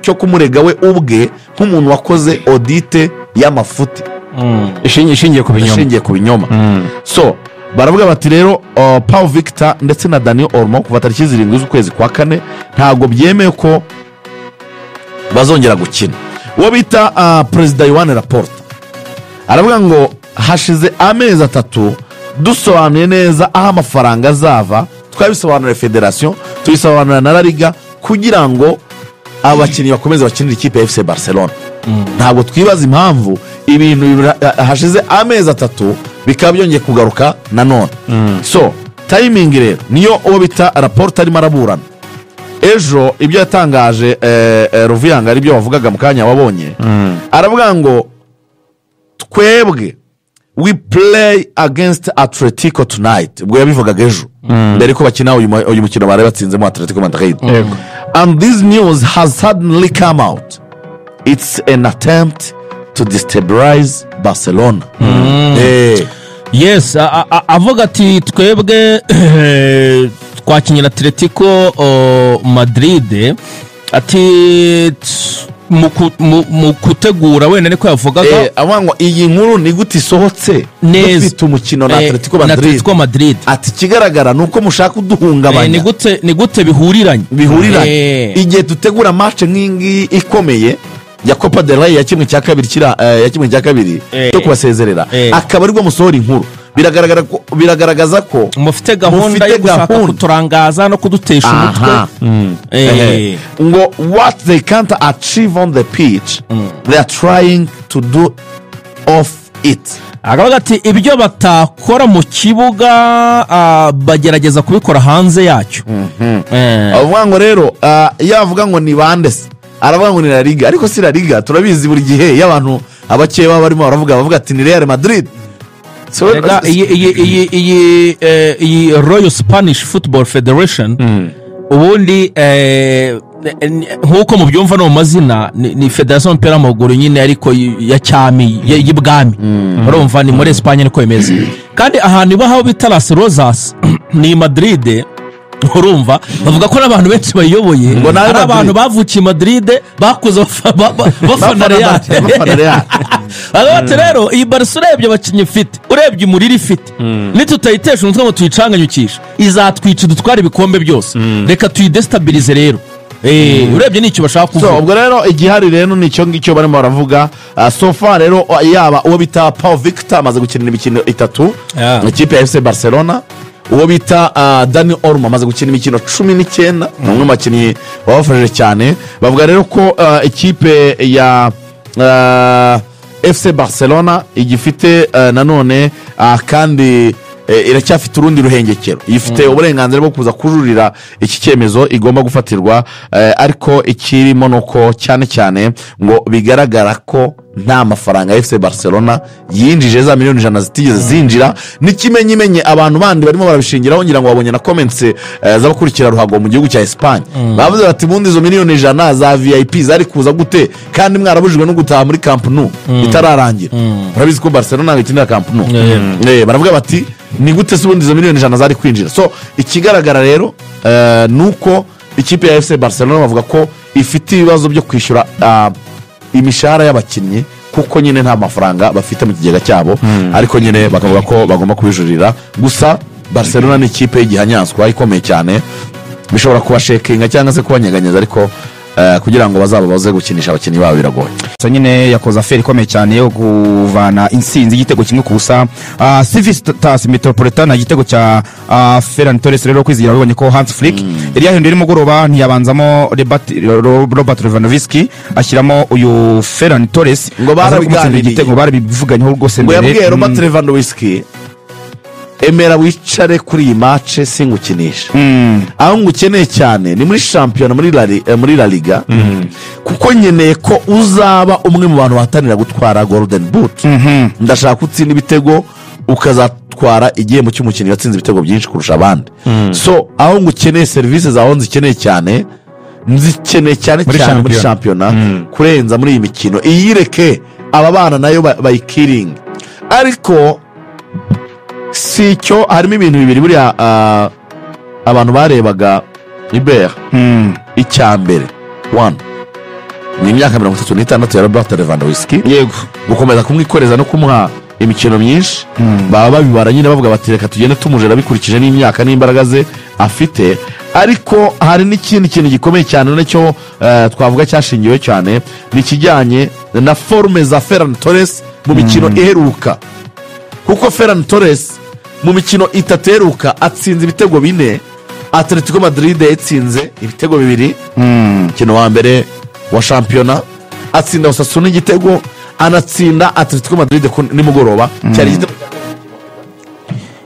cyo kumurega we ubwe nk'umuntu wakoze audite y'amafuti ishingiye ku binyoma. So baravuga bati rero Paul Victor ndetse na Dani Olmo kuva tariki 7 z'ukwezi kwa kane ntabwo byemeye ko bazongera gukina. Uwo bita Perezida Yohani Laporte aravuga ngo hashize amezi 3 dusobanuye neza aho amafaranga azava, twabisobanurira federation, tubisobanurira na La Liga kugira ngo abakinnyi bakomeze bakinira ikipe ya FC Barcelona. Ntabwo twibaza impamvu ibintu hashize amezi 3 bikaba byongeye kugaruka nanone. So timing rero niyo uwo bita Laporte arimo araburana. Ejo ibyo yatangaje Ruvuyanga ari byo wavugaga mu kanya wabonye, aravuga ngo twebwe we play against Atletico tonight. Ubwo yabivugaga ejo mbere ko bakina uyu mukino bari batsinzemo Atletico Madrid. And this news has suddenly come out. It's an attempt to destabilize Barcelona. Yes, avuga ati twebwe twakinyira Atletico Madrid, ati mu kutegura wenda niko yavugaga ngo iyi nkuru ni gute isohotse dufite umukino na Atletico Madrid. Ati kigaragara nuko mushaka uduhungabanya. Ni gute bihuriranye igihe dutegura match nk'ingi ikomeye ya Copa del Rey ya kimwe cya kabiri cyo kubasezerera, akaba aribwo musohora inkuru. Biragaragaza ko mufite gahunda yo gushaka kuturangaza no kudutesha umutwe. Ngo what they can't achieve on the pitch they are trying to do off it. Agavuga ati ibyo batakora mu kibuga bagerageza kubikora hanze yacyo. Avuga ngo rero yavuga ngo ni bande se, aravuga ngo ni La Liga, ariko si La Liga turabizi buri gihe y'abantu abakeye baba barimo bavuga ati ni Real Madrid. So iyi Royal Spanish Football Federation ubundi nk'uko mubyumva no mu mazina ni Federation y'umupira w'amaguru nyine ariko ya cyami y'ibwami. Urumva ni muri Espagne niko imeze, kandi ahantu bahawe bita Las Rozas ni Madrid. Urumva bavuga ko n'abantu benshi bayiyoboye ari abantu bavukiye Madrid bakuze bafana Real. Ati rero iyi Barcelona urebye abakinnyi ifite, urebye umuriri ifite, nitutayitesha umutwe ngo tuyicanganyukisha izatwica dutwara ibikombe byose. Reka tuyidestabilize rero. Urebye nicyo bashaka kuvuga. So ubwo rero igihari rero nicyo ngicyo barimo baravuga. So far rero yaba uwo bita Paul Victor amaze gukina imikino 3 mu ikipe ya FC Barcelona, uwo bita Dani Olmo amaze gukina imikino 19, umwe mu bakinnyi babafashije cyane. Bavuga rero ko ikipe ya FC Barcelona igifite nanone kandi iracyafite urundi ruhengekero, ifite uburenganzira bwo kuza kujurira iki cyemezo igomba gufatirwa, ariko ikirimo nuko cyane ngo bigaragara ko nta mafaranga FC Barcelona yinjije za miliyoni 100 zitigeze zinjira. N'ikimenyimenye abantu bandi barimo barabishingiraho, ngira ngo babonye na comments z'abakurikira ruhago mu gihugu cya Espagne bavuze bati bundi izo miliyoni 100 za VIP zari kuza gute kandi mwarabujijwe no gutaha muri Camp Nou itararangira. Urabizi ko Barcelona ikinira Camp Nou. Baravuga bati ni gute se bundi izo miliyoni 100 zari kwinjira. So ikigaragara rero nuko ikipe ya FC Barcelona bavuga ko ifite ibibazo byo kwishyura imishahara y'abakinnyi kuko nyine nta mafaranga bafite mu kigega cyabo, ariko nyine bakavuga ko bagomba kubijurira. Gusa Barcelona ni ikipe y'igihanyanswa ikomeye cyane, bishobora kubashekinga cyangwa se kubanyeganyeza, ariko kugira ngo bazababaze gukinisha abakinnyi babo biragoye. So nyine yakoze affaire ikomeye cyane yo kuvana insinzi igitego kimwe ku busa Civitas Metropolitana, igitego cya Ferran Torres. Rero kwizigira babonye ko Hans Flick yari yahinduye mugoroba ntiyabanzamo Robert Lewandowski ashyiramo uyu Ferran Torres ngo barabiganiriye igitego barabivuganyeho rwose mbere. Ngo yabwiye Robert Lewandowski emera wicare kuri iyi match singukinisha, aho ngukeneye cyane ni muri shampiyona muri La Liga, kuko nkeneye ko uzaba umwe mu bantu bahatanira gutwara Golden Boot. Ndashaka gutsinda ibitego ukazatwara igihembo cy'umukinnyi watsinze ibitego byinshi kurusha abandi. So aho ngukeneye service zaho nzikeneye cyane muri shampiyona kurenza muri iyi mikino iyireke aba bana nayo bayikiringa. Ariko si cyo harimo ibintu bibiri buriya abantu barebaga Ibera icyambere 1 ni imyaka 36 ya Robert Lewandowski yego gukomeza kumwikoreza no kumuha imikino myinshi baba babibara nyine bavuga bati reka tugende tumujera bikurikije n'imyaka n'imbaraga ze afite. Ariko hari n'ikindi kintu gikomeye cyane nacyo twavuga cyashingiwe cyane nikijyanye na forme za Ferran Torres mu mikino iheruka, kuko Ferran Torres mu mikino itateruka atsinze ibitego 4, Atletico Madrid yatsinze ibitego 2 umukino wa mbere wa shampiyona, atsinda Osasuna igitego, anatsinda Atletico Madrid nimugoroba cyari igitego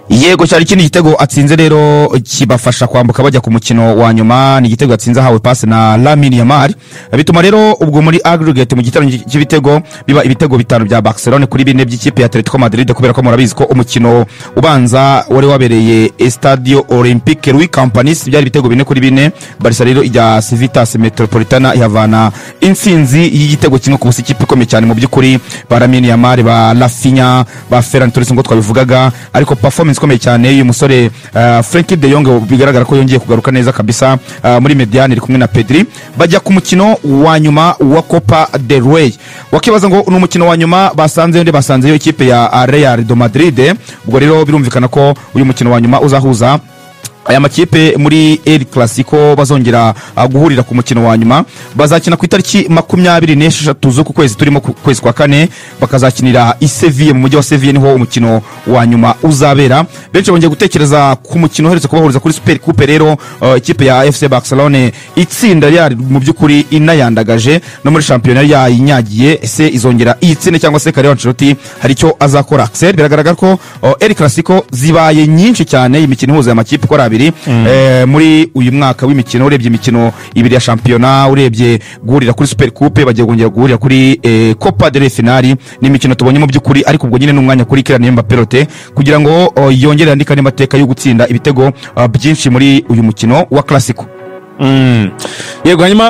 yego cyari ikindi gitego atsinze rero kibafasha kwambuka bajya ku mukino wa nyuma. Ni igitego atsinze ahawe passe na Lamine Yamal, bituma rero ubwo muri aggregate mu gitero cy'ibitego biba ibitego 5 bya Barcelona kuri 4 by'ikipe ya Atletico Madrid, kubera ko murabizi ko umukino ubanza wari wabereye Estadio Olympique Louis Campanis byari ibitego 4 kuri 4. Barca rero ijya Civitas Metropolitana yavana insinzi y'igitego kimwe ku busa ikipe ikomeye cyane mu by'ukuri ba Lamine Yamal, ba Rafinha, ba Ferran Torres ngo twabivugaga. Ariko performance ikomeye cyane uyu musore Frenkie de Jong bigaragara ko yongeye kugaruka neza kabisa muri Mediane iri kumwe na Pedri, bajya ku mukino wa nyuma wa Copa del Rey. Wakibaza ngo ni umukino wa nyuma basanzeyo ikipe ya Real de Madrid. Ubwo rero birumvikana ko uyu mukino wa nyuma uzahuza aya makipe muri El Clasico bazongera guhurira ku mukino wa nyuma. Bazakina ku itariki 26 z'uku kwezi turimo kwezi kwa 4, bakazakinira i Sevilla mu mujyi wa Sevilla, niho umukino wa nyuma uzabera. Benshi bongeye gutekereza ku mukino uheretse kubahuriza kuri Super Coupe. Rero ikipe ya FC Barcelona itsinda ryari mu by'ukuri inayandagaje no muri shampiyona yayinyagiye, ese izongera itsine cyangwa se Carlo Ancelotti hari icyo azakora. Axel, biragaragara ko El Clasico zibaye nyinshi cyane imikino ihuza amakipe ko muri uyu mwaka w'imikino. Urebye imikino 2 ya shampiyona, urebye guhurira kuri Super Coupe, bagiye kongera guhurira kuri Copa del Rey finali. Ni imikino tubonye mu by'ukuri, ariko ubwo nyine n'umwanya kuri Kylian Mbappé kugira ngo yongere yandika n'amateka yo gutsinda ibitego byinshi muri uyu mukino wa Clasico. Yego, hanyuma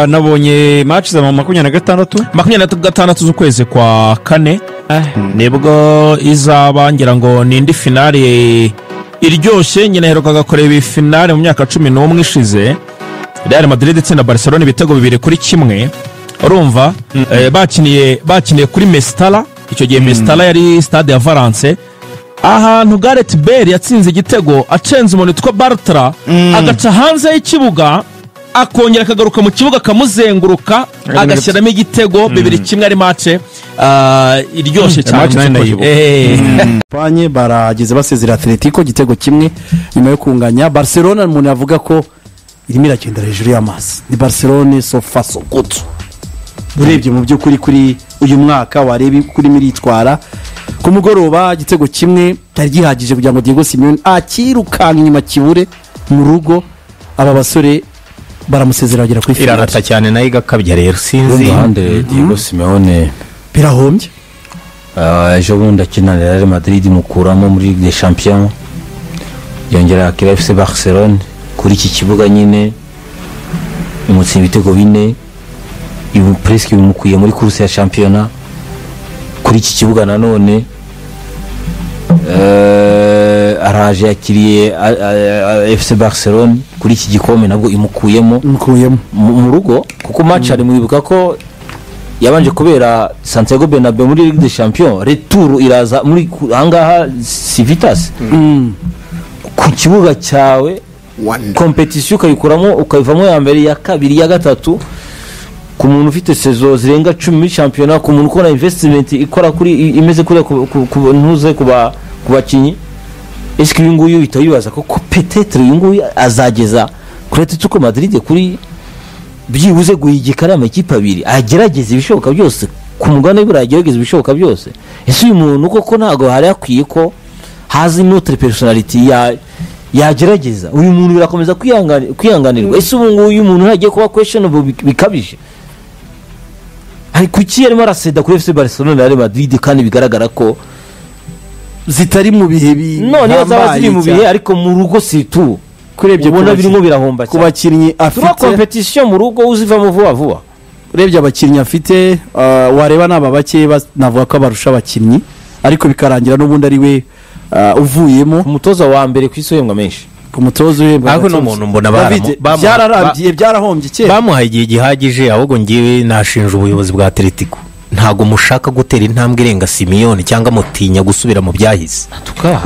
nabonye match za 26 z'ukwezi kwa 4 nibwo izaba, ngira ngo ni indi finale iryoshye. Nyine herukaga kureba iyi finale mu myaka 11 ishize, Real Madrid itsinda Barcelona ibitego 2-1. Urumva bakiniye kuri Mestalla, icyo gihe Mestalla yari stade ya Valence, ahantu Gareth Bale yatsinze igitego acenze umuntu witwa Bartra, agaca hanze y'ikibuga akongera akagaruka mu kibuga akamuzenguruka agashyiramo igitego 2-1. ari match iryoshye cyane. Panye barageze basezera Atletico igitego kimwe nyuma yo kunganya. Barcelona umuntu yavuga ko irimo iragenda hejuru y'amazi. Ni Barcelona so far so good. Urebye mu by'ukuri kuri uyu mwaka wareba kuri miritwara ku mugoroba igitego kimwe cyari gihagije kugira ngo Diego Simeone akirukanka inyuma kibure mu rugo. Aba basore baramusezera bagera kuri finale. Irarata cyane nayo igakabya rero sinzi Diego Simeone birahombye. Ejo bundi akina Real Madrid mukuramo muri Ligue des Champions, yongera akira FC Barcelona kuri iki kibuga nyine imutsinda ibitego 4, ibu presque bimukuye muri course ya championnat kuri iki kibuga. Nanone araje yakiriye FC Barcelona kuri iki gikombe nabwo imukuyemo mu rugo, kuko match ari mwibuka ko yabanje kubera Santiago Bernabeu muri Ligue des Champions, retour iraza muri ahangaha Civitas ku kibuga cyawe, competition ukayikuramo ukayivamo ya mbere ya kabiri ya gatatu ku muntu ufite saison zirenga 10 muri championnat, ku muntu ukora investment ikora kuri imeze kuri ntuze kuba kubakinyi. Eske uyu nguyu bitayibaza ko peut-être uyu nguyu azageza kuri Atletico Madrid kuri byibuze guhigikana amakipe abiri, agerageza ibishoboka byose ku mugane biragerageza ibishoboka byose. Ese uyu muntu koko ntago hari akwiye ko hazi notre personality yagerageza uyu muntu birakomeza kwihanganirwa. Ese ubu nguyu umuntu hagiye kuba questionable bikabije, ari kuki yarimo araseda kuri FC Barcelona na Real Madrid kandi bigaragara ko zitari mu bihe none zaba ziri mu bihe, ariko mu rugo situ kurebye ubona birimo birahomba cyane. Kubakinnyi afite competition mu rugo uzivamo vuba. Urebye abakinnyi afite wareba naba bake navuga ko barusha abakinnyi, ariko bikarangira n'ubundi ari we uvuyemo umutoza wa mbere ku isi yemwa menshi ku mutoza uhembwa ariko gatatu. n'umuntu mbona David, byararambiye byarahombye kera bamuhaye igihe gihagije ahubwo ngewe nashinja ubuyobozi bwa Atletico ntabwo mushaka gutera intambwe irenga Simiyoni cyangwa mutinya gusubira mu byahise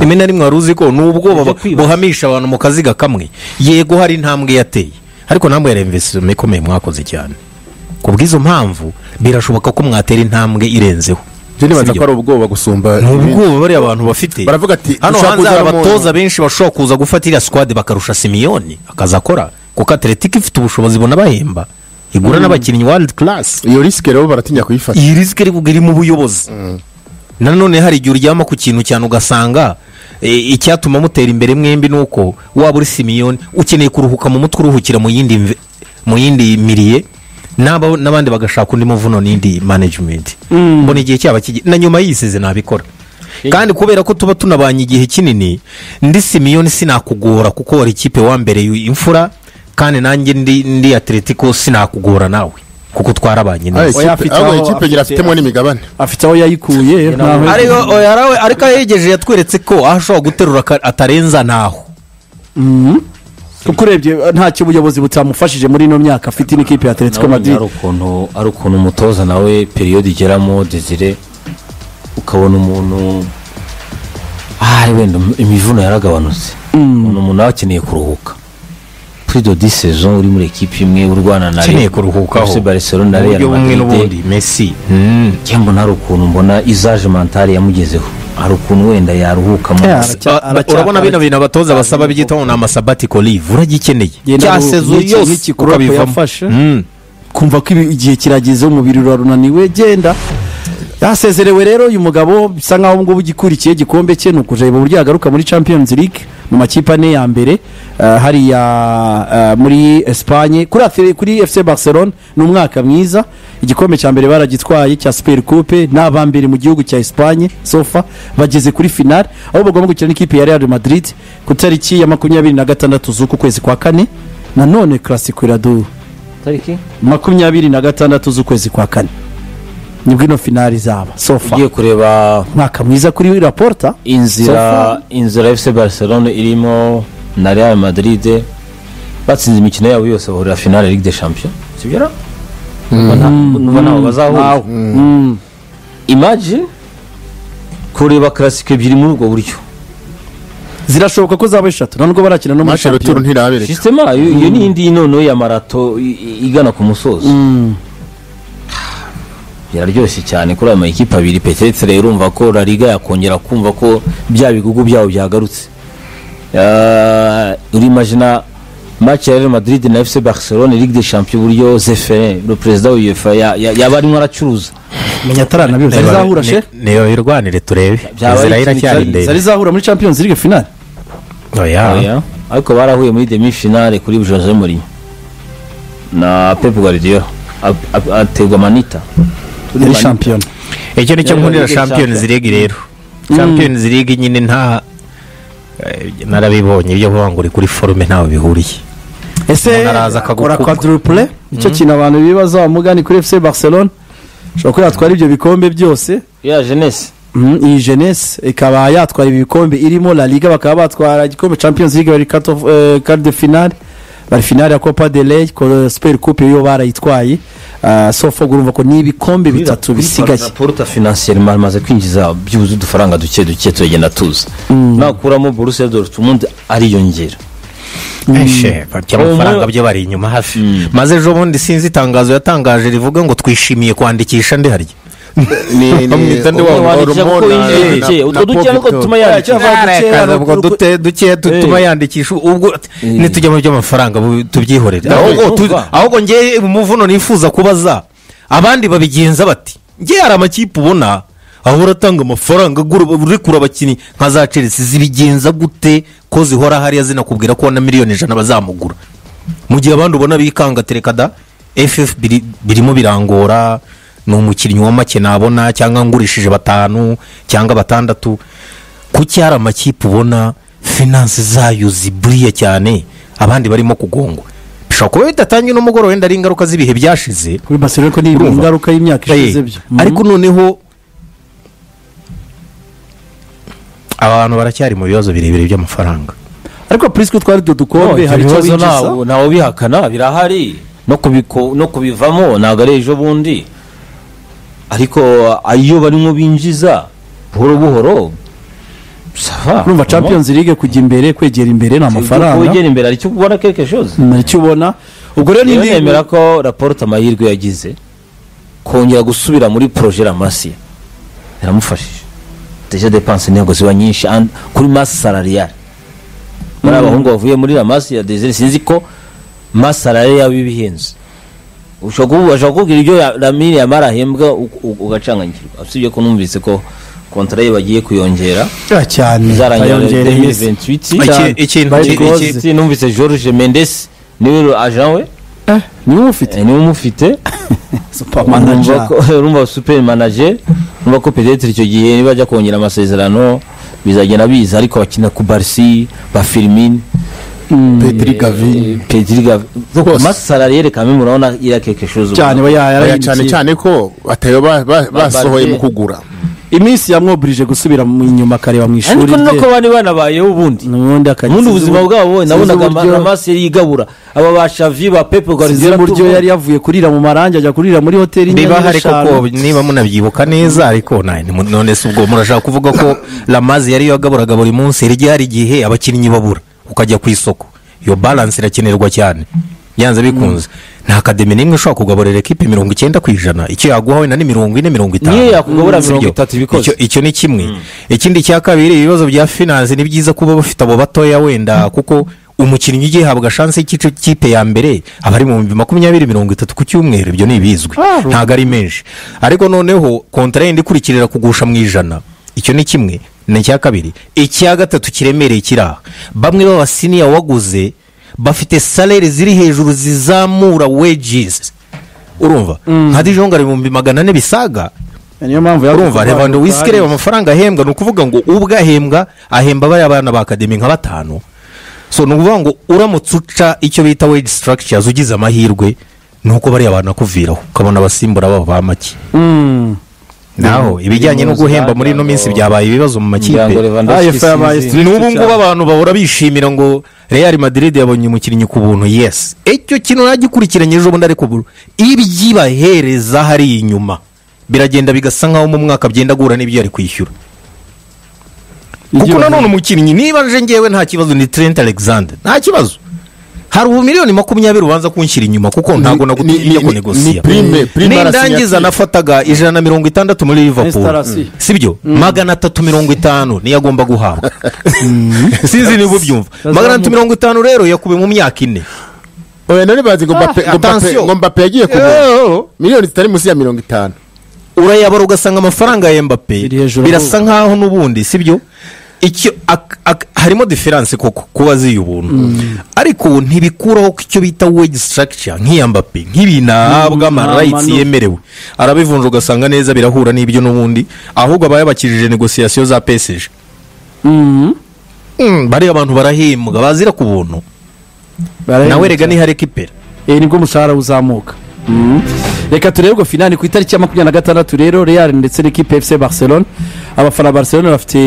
rimwe na rimwe wari uzi ko n'ubwoba buhamisha abantu mu kaziga kamwe yego hari intambwe yateye ariko ntabwo yari investisement ikomeye mwakoze cyane ku bw'izo mpamvu birashoboka ko mwatera intambwe irenzeho njye nibaza ko ari ubwoba gusumba ubwoba bariya abantu bafite baravuga ati hano dushaka hanze hari kuzana abatoza benshi bashobora kuza gufata iriya squad bakarusha Simiyoni akaza akora kuko Atletico ifite ubushobozi bunabahemba igura n'abakinnyi world class iyo risike rero baratinya kuyifata iyi risike iri mu buyobozi nanone hari igihe uryama ku kintu cyane ugasanga icyatuma mutera imbere mwembi ni uko waba uri Simiyoni ukeneye kuruhuka mu mutwe uruhukira mu yindi miriye n'abandi bagashaka undi muvuno n'indi management mbona igihe cyaba na nyuma y'isize nabikora kandi kubera ko tuba tunabanye igihe kinini ndi Simiyoni sinakugora kuko wari ikipe wa mbere imfura kandi nanjye ndi Atletico sinakugora nawe kuko twarabanye neza aho ikipe gira afitemo n'imigabane afite aho yayikuye ariko yegeje yatweretse ko aho ashobora guterura atarenza naho kuko urebye ntacyo ubuyobozi butamufashije muri ino myaka afite n'ikipe ya Atletico Madrid ari ukuntu umutoza nawe periyode igeramo Desire ukabona umuntu wenda imivuno yaragabanutse umuntu nawe akeneye kuruhuka Prido di saison uri muri equipe imwe urwana na akeneye kuruhukaho FC Barcelona na Real Madrid Messi cyangwa nari ukuntu mbona izaje mentale yamugezeho hari ukuntu wenda yaruhuka urabona bino bintu abatoza basaba bigitaho na sabbatical leave uragikeneye cya saison yose ukabivafasha kumva ko igihe kirageze umubiri urarunaniwe genda yasezerewe rero uyu mugabo bisa nkaho ngubu gikurikiye igikombe cye nuko uje buryo yagaruka muri Champions League mu makipe ane ya mbere hariya muri Espagne kuri FC Barcelona ni umwaka mwiza igikombe cya mbere baragitwaye cya Super Coupe n'abambere mu gihugu cya Espagne sofa bageze kuri finale aho bagomba gukina n'ikipe ya Real Madrid ku tariki ya 26 z'uku kwezi kwa kane nanone Clasico iradu tariki 26 z'ukwezi kwa kane nibwo ino finali zaba sofa ugiye kureba mwaka mwiza kuri Laporta inzira FC Barcelona irimo na Real Madrid batsinze imikino yabo yose bahurira finale Ligue des Champions sibyo nabo bazahura imagine kureba Clasico ebyiri muri ubwo buryo zirashoboka ko zaba eshatu nubwo barakina no muri Champions systema iyo ni indi nono ya marato igana ku musozo yararyoshye cyane kuri aya makipe abiri petetse rero urumva ko La Liga yakongera kumva ko bya bigugu byabo byagarutse urimagina match ya Real Madrid na FC Barcelona Ligue des Champions buryo Zefere le président wa UEFA yaba arimo aracuruza menya tarana byo zahura she niyo irwanire turebe Israel cyari ndende zari zahura muri Champions League finale oya ariko barahuye muri demi finale kuri Jose Mourinho na Pep Guardiola ategwa manita muri champion icyo nicyo nkundira Champions League rero Champions League nyine nta narabibonye ibyo banguri kuri forume ntawe bihuriye ese akora quadruple icyo kintu abantu bibaza bamugani kuri FC Barcelona shobora ko yatwara ibyo bikombe byose ya jeunesse iyi jeunesse ikaba yatwara ibikombe irimo La Liga bakaba batwara igikombe Champions League bari quart de finale bari finale ya Copa del Rey Super Coupe yo barayitwaye sofa urumva ko ni ibikombe bitatu bisigaye Porta financièrement maze kwinjiza byuzu dufaranga duke tugenda tuza nakuramo Borussia Dortmund ari yongera amafaranga byo bari inyuma hafi maze ejo bundi sinzi itangazo yatangaje rivuga ngo twishimiye kwandikisha ndi harya dutuma yandikisha ubwo nitujya mu by'amafaranga tubyihorere ahubwo ngewe umuvuno nifuza kubaza abandi babigenza bati ngewe hari amakipe ubona ahora atanga amafaranga urekura abakinnyi nka za Chelsea zibigenza gute ko zihora hariya zinakubwira ko na miliyoni 100 bazamugura mu gihe abandi ubona bikanga terekada FF birimo birangora ni umukinnyi wa make nabona cyangwa ngurishije 5 cyangwa 6 kuki hari amakipe ubona finance zayo ziburiye cyane abandi barimo kugongwa bishobora kuba bidatangiye n'umugoro wenda ari ingaruka z'ibihe byashize kuri Barcelona ko ni ingaruka y'imyaka ishize byo ariko noneho abantu baracyari mu bibazo birebire by'amafaranga ariko purisike twari dudukombe hari icyo ibibazo winjiza ntawe bihakana birahari no kubivamo ntabwo ari ejo bundi ariko iyo barimo binjiza buhoro buhoro urumva champions league kujya imbere kwegera imbere ni amafaranga kwegera imbere ari cyo ubona quelque chose ni icyo ubona ubwo rero niyo nemera ko raporo amahirwe yagize kongera gusubira muri projet Ramasiya yaramufashije deja dépense ntabwo ziba nyinshi kuri masse salariale bari abahungu bavuye muri Ramasiya deje sinzi ko masse salariale yabo ibihenze ushobora kubwira ibyo Lamine Yamal ahembwa ugacanganyirwa usibye ko numvise ko kontra ye bagiye kuyongera cyane zarangira 2028 iki numvise Jorge Mendes niwe agent we niwe umufite super manager urumva super manager urumva ko peut-être icyo gihe niba bajya kongera amasezerano bizagenda biza ariko bakina ku Barca ba Firmino Pedri Gavi salariale quand même urabona ira quelque chose cyane ko batayo basohoye mu kugura iminsi yamwoburije gusubira inyuma akareba mu ishuri ariko nuko bani banabayeho ubundi ubuzima bwabo nabonaga Ramasiya yigabura aba ba Xavi ba Pep Guardiola buryo yari yavuye kurira mu marangi ajya kurira muri hoteli niba hari koko niba munabyibuka neza ariko none se ubwo murashaka kuvuga ko Ramasiya yari yagaburaga buri munsi rigi hari igihe abakinnyi babura ukajya ku isoko iyo balance irakenerwa cyane yanze bikunze nta akademi nimwe ushobora kugaburira ekipe 90% icyo yaguha wenda ni 40-50 niyo yakugabura 30 bikoze icyo ni kimwe ikindi cya kabiri ibibazo bya finance ni byiza kuba bafite abo batoya wenda kuko umukinnyi ugiye habwa chance y'ikipe kipe ya mbere abari mu 20-30 ku cyumweru ibyo ni bizwi ntago ari menshi ariko noneho contrat ndikurikirira kugusha mu ijana icyo ni kimwe n'icya kabiri icya gatatu kiremereye kiraha bamwe baba senior waguze bafite salary ziri hejuru zizamura wages urumva nka Dijonga ari mu 400 bisaga niyo mpamvu urumva Lewando wiskere amafaranga ahembwa nukuvuga ngo ubwa ahemba bari abana ba academy nka 5 so nukuvuga ngo uramutse uca icyo bita wage structures ugize amahirwe nuko bari abana kuviraho ukabona abasimbura babo ba make naho ibijyanye no guhemba muri ino minsi byabaye ibibazo mu makipe n'ubu ngubu abantu bahora bishimira ngo Real Madrid yabonye umukinnyi ku buntu yes icyo kintu nagikurikiranye ejo bundi ariko ibyibahereza hari inyuma biragenda bigasa nkaho mu mwaka byenda gura n'ibyo yari kwishyura kuko nanone umukinnyi niba nje ngewe nta kibazo ni Trent Alexander nta kibazo hari miliyoni 20 ubanza kunshyira inyuma kuko ntago nagutinya ko negosiya nindangiza nafataga 160 muri Liverpool sibyo 350 niyo agomba guhabwa sinzi niba ubyumva 350 rero yakube mu myaka 4 oya none bazi ngo Mbappe yagiye kugura miliyoni zitari munsi ya 50 urayabara ugasanga amafaranga ya Mbappe birasa nkaho nubundi sibyo icyo harimo difference koko kuba ziye ubuntu ariko ntibikuraho ko icyo bita wage structure nk'iya Mbappe nk'ibinahabwa ama rights yemerewe arabivunja ugasanga neza birahura n'ibyo n'ubundi ahubwo abayabakirije negotiation za PSG bari abantu barahembwa bazira ku buntu nawe rega ni hari kipera nibwo umushahara uzamuka reka turebe ngo finali ku itariki ya 26 rero Real ndetse n'ikipe FC Barcelona abafana Barcelona bafite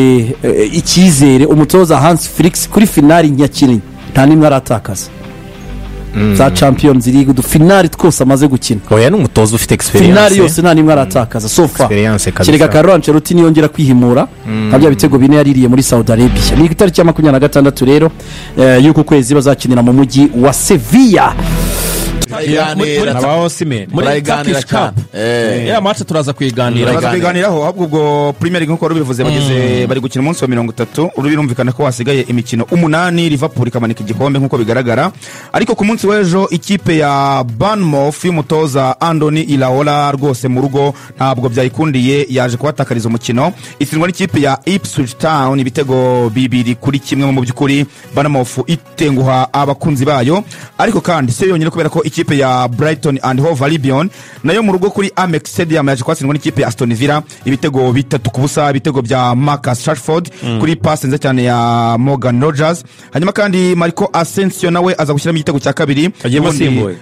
icyizere umutoza Hans Flick kuri finali nyakinnyi nta nimwe aratakaza za Champions League du finali twose amaze gukina oya n'umutoza ufite experience finali yose nta nimwe aratakaza so far kirega Carlo Ancelotti niyongera kwihimura abya bitego bine yaririye muri Saudi Arabia ni itariki ya 26 rero yuko kwezi bazakinira mu mujyi wa Sevilla muri Turkish Cup ya match turaza kuyiganiraho ahubwo ubwo Premier League nkuko rubivuze bageze bari gukina umunsi wa 30 urubirumvikana ko wasigaye imikino 8 Liverpool ikamanika igikombe nkuko bigaragara ariko ku munsi w'ejo ikipe ya Bournemouth y'umutoza Andoni Iraola rwose mu rugo ntabwo byayikundiye yaje kubatakariza umukino itsindwa n'ikipe ya Ipswich Town ibitego 2-1 mu byukuri Bournemouth itenguha abakunzi bayo ariko kandi se yonyine kubera ko ikipe n'ikipe ya Brighton and Hove Albion, nayo mu rugo kuri Amex Stadium yaje kwatsindwa n'ikipe ya Aston Villa ibitego 3-0, ibitego bya Marcus Rashford kuri pass nziza cyane ya Morgan Rogers. Hanyuma kandi Marco Asensio nawe aza gushyiramo igitego cya kabiri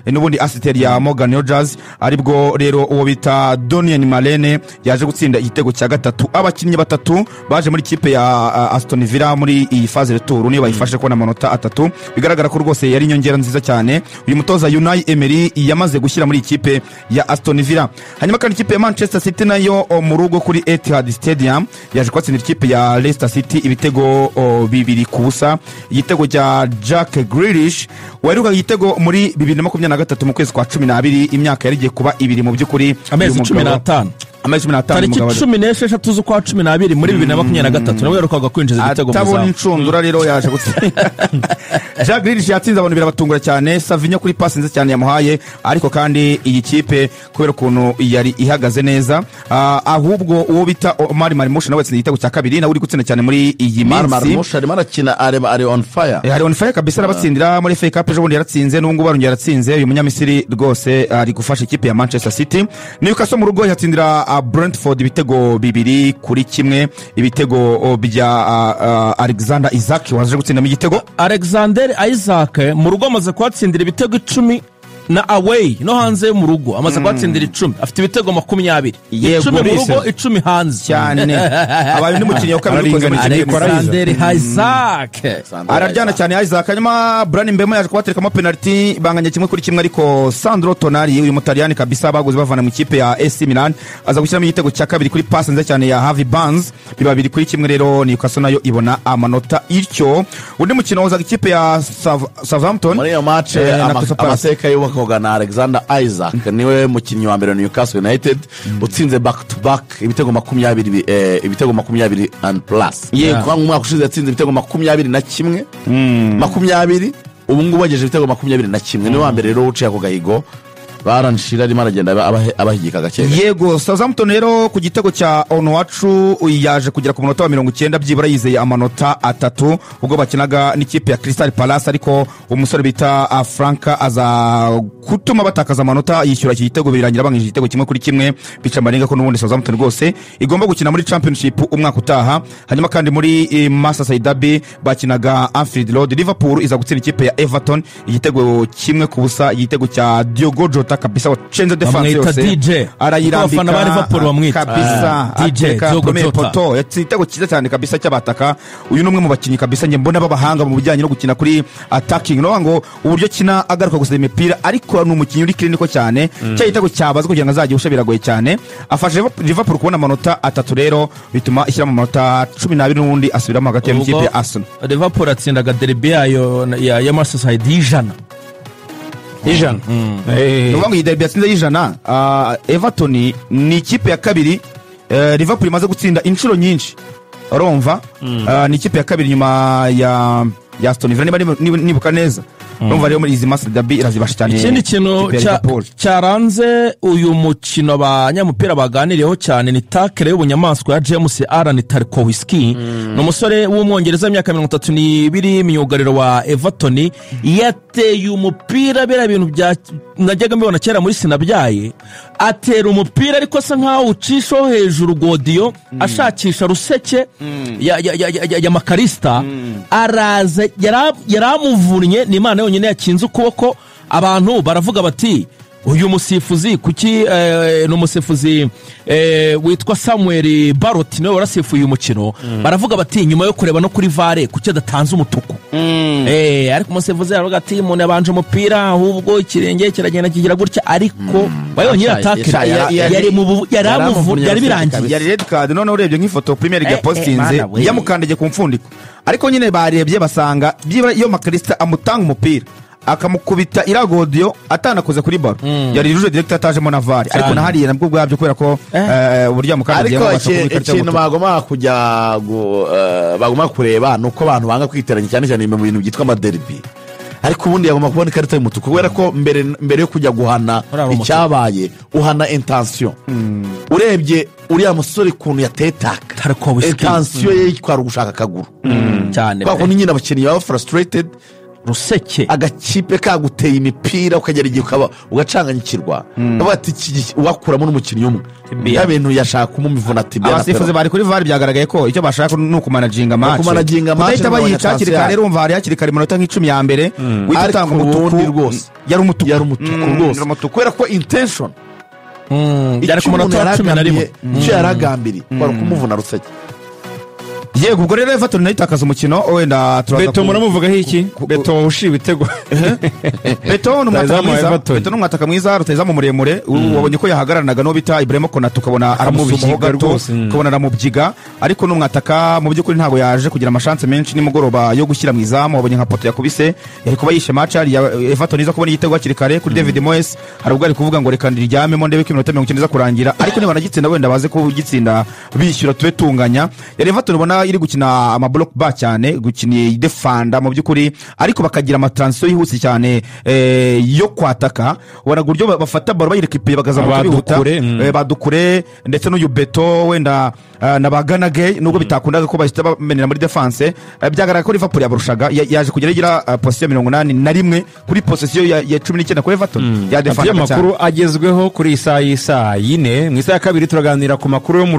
n'ubundi assist ya Morgan Rogers, aribwo rero uwo bita Donian Malene yaje gutsinda igitego cya gatatu. Abakinnyi batatu baje muri kipe ya Aston Villa muri iyi phase retour niyo bayifashe kubona amanota 3, bigaragara ko rwose yari inyongera nziza cyane uyu mutoza Unai Emery yamaze gushyira muri ikipe ya Aston Villa. Hanyuma kandi ikipe ya Manchester City nayo mu rugo kuri Etihad Stadium yaje kwatsindira ikipe ya Leicester City ibitego 2-0. Igitego cya Jack Grealish waheruka igitego muri 2023 mu kwezi kwa 12, imyaka yari igiye kuba 2 mu by'ukuri, amezi 15 tariki 16 z'ukwa 12 muri 2023 nabwo yarukaga kwinjiza igitego mu atabona zamu. incundura rero yaje gutsinda. Jack Grealish yatsinze abantu birabatungura cyane, Savinho kuri pass nziza cyane yamuhaye, ariko kandi iyi kipe kubera ukuntu yari ihagaze neza, ahubwo uwo bita Omar Marmoush nawe yatsinze igitego cya kabiri, nawe uri gutsinda cyane muri iyi minsi. Marmoush arimo arakina ari on fire, ari on fire kabisa, arabatsindira muri FA Cup ejo bundi yaratsinze, n'ubwo barongera yaratsinze. Uyu munyamisiri rwose ari gufasha ikipe ya Manchester City. Newcastle mu rugo yatsindira Brentford ibitego 2-1, ibitego bya Alexander Isaac waje gutsindamo igitego. Alexander Isaac mu rugo amaze kwatsindira ibitego 10 na away no hanze mu rugo amaze kwatsindira 10, afite ibitego 20, 10 mu rugo 10 hanze cyane. Abaye n'umukinnyi wa kabiri ukoze mu Alexander Isaac araryana cyane Isaac. Hanyuma Bryan Mbeumo yaje kubaterekamo penalty banganya 1-1, ariko Sandro Tonali uyu mutaliyani kabisa baguze bavana mu kipe ya AC Milan aza gushyiramo igitego cya kabiri kuri pass nziza cyane ya Harvey Barnes, biba 2-1 rero Newcastle nayo ibona amanota ityo. Undi mukino waza ikipe ya Southampton muri iyo match amaseka y'ubako na Alexander Isaac niwe mukinnyi wa mbere Newcastle United utsinze back to back ibitego 20 and plus. Yego umwaka ushize yatsinze ibitego 21 20, ubu ngubu bagejeje ibitego 21, niwe wa mbere rero uciye ako gahigo. Baranshira arimo aragenda abahigika gake. Yego Southampton rero ku gitego cya Onuachu yaje kugera ku munota wa 90 byibura yizeye amanota 3 ubwo bakinaga n'ikipe ya Crystal Palace, ariko umusore bita Franka aza kutuma batakaza amanota, yishyura iki gitego birangira bangije igitego 1-1, bica amarenga ko n'ubundi Southampton rwose igomba gukina muri Championship umwaka utaha. Hanyuma kandi muri Merseyside Derby bakinaga Anfield Road, Liverpool iza gutsinda ikipe ya Everton igitego 1-0, igitego cya Diogo Jota kabisa wachenze defense yose arayirambika kabisa ateka premier poto, yatitego cyiza cyane kabisa cy'abataka. Uyu numwe mu bakinyi kabisa nge mbona babahanga mu bijyanye no gukina kuri attacking, no ngo uburyo kina agaruka gusema imipira, ariko n'umukinyi uri clinical cyane cy'igitego cyabaza kugira ngo azajye usha biragoye cyane. Afashe Liverpool kubona amanota 3 rero bituma ishyira mu manota 12 n'undi asubiramo hagati ya ikipe ya Arsenal. Liverpool atsindaga derby yayo ya Merseyside ijana. Nuvuga ngo iyi derby yatsinze y'ijana. Everton ni ikipe ya kabiri Liverpool imaze gutsinda inshuro nyinshi, urumva. Ni ikipe ya kabiri nyuma ya Aston Villa nibuka neza. Urumva rero muri izi Merseyside derby irazibasha cyane. Ikindi kintu cyaranze uyu mukino abanyamupira baganiriyeho cyane ni tackle y'ubunyamaswa ya James Alan Tarkowski, ni umusore w'umwongereza w'imyaka 32 myugariro wa Everton. Yateye umupira bera ibintu bya najyaga mbibona kera muri sinabyaye, atera umupira ariko asa nkaho ucisho hejuru godiyo ashakisha ruseke ya makarista, araza yaramuvunye n'Imana yonyine yakinze ukuboko. Abantu baravuga bati uyu musifuzi kuki n'umusifuzi witwa Samuel Barrott niwe warasifuye uyu mukino. Baravuga bati nyuma yo kureba no kuri VAR kuki adatanze umutuku. Ariko umusifuzi aravuga ati umuntu yabanje umupira ahubwo ikirenge kiragenda kigira gutya, ariko bayonyine atakira yari mu yari birangiye, yari red card. None urebye nk'ifoto Premier League postinze yamukandije ku mfundiko, ariko nyine barebye basanga iyo makarista amutanga umupira akamukubita iragodiyo atanakoze kuri baro, yari ruje direct atajemo na VAR, ariko nahariye nabwo bwabyo kubera ko burya mukandagiye babasha kubikora. Ikintu bagomba kujya bagomba kureba nuko abantu banga kwiteranya cyane cyane mu bintu byitwa amaderby, ariko ubundi yagomba kubona ikarita y'umutuku kubera ko mbere yo kujya guhana icyabaye uhana intention. Urebye uriya musore kuntu yatetaka intention ye yitwara ugushaka akaguru cyane, kwa ko nyine abakinnyi baba frustrated ruseke agakipe kaguteye imipira ukagera igihe ugacanganyikirwa bavuga ati wakuramo n'umukinnyi umwe ya bintu yashaka kumumivuna ati abasifuzi bari kuri VAR byagaragaye ko icyo bashaka ni ukumanaginga match kudahita bayica hakiri kare rero umva hari hakiri kare iminota nk'icumi ya mbere wihita utanga umutuku rwose yari umutuku rwose kubera ko intention yari ku munota wa 11 icyo yaragambiriye kwari kumuvuna ruseke yego ubwo rero Everton nayo itakaza umukino wenda Beto muramuvugaho iki Beto ushi ibitego Beto ni umwataka mwiza rutazamu muremure wabonye ko yahagararanaga no bita Ibrahim Konate ukabona aramusumaho gato ukabona aramubyiga ariko n'umwataka mu by'ukuri ntabwo yaje kugira amashanse menshi nimugoroba yo gushyira mu izamu wabonye nka poto yakubise yari kuba yishe match ya Everton iza kubona igitego hakiri kare kuri David Moyes hari ubwo ari kuvuga ngo reka ndiryamemo ndebe ko iminota 90 iza kurangira ariko niba nagitsinda wenda baze ko gitsinda bishyura tube tunganya yari Everton ubona iri gukina ama block bar cyane gukiniye defanda mu by'ukuri ariko bakagira ama transition yihuse cyane yo kwataka ubona guryo bafata baro bayirekipiye bagaza mu bihuta badukure ndetse n'uyu Beto wenda nabaganage nubwo bitakundaga ko bahita bamenera muri defense byagaragara ko Liverpool yabarushaga yaje kugera igira position 81 kuri possession ya 19 kuri Everton ya defense amakuru agezweho kuri isa 4 mu isa ya kabiri turaganira ku makuru yo mu